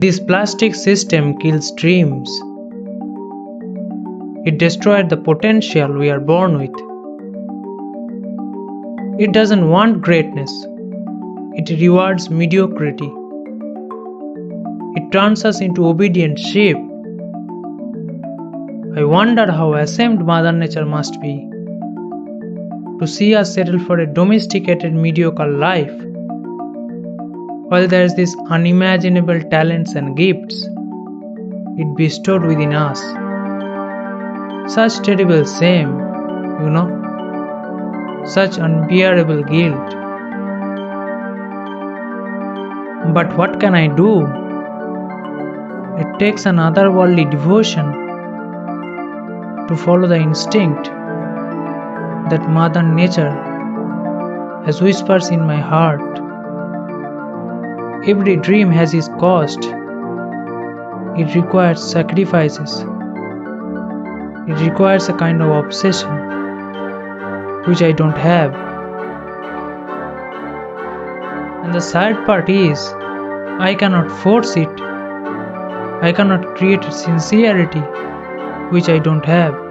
This plastic system kills dreams. It destroyed the potential we are born with. It doesn't want greatness. It rewards mediocrity. It turns us into obedient sheep. I wonder how ashamed Mother Nature must be to see us settle for a domesticated mediocre life, while there is this unimaginable talents and gifts it bestowed within us. Such terrible shame, such unbearable guilt. But what can I do? It takes an otherworldly devotion to follow the instinct that Mother Nature has whispers in my heart. Every dream has its cost. It requires sacrifices. It requires a kind of obsession which I don't have. And the sad part is, I cannot force it. I cannot create a sincerity which I don't have.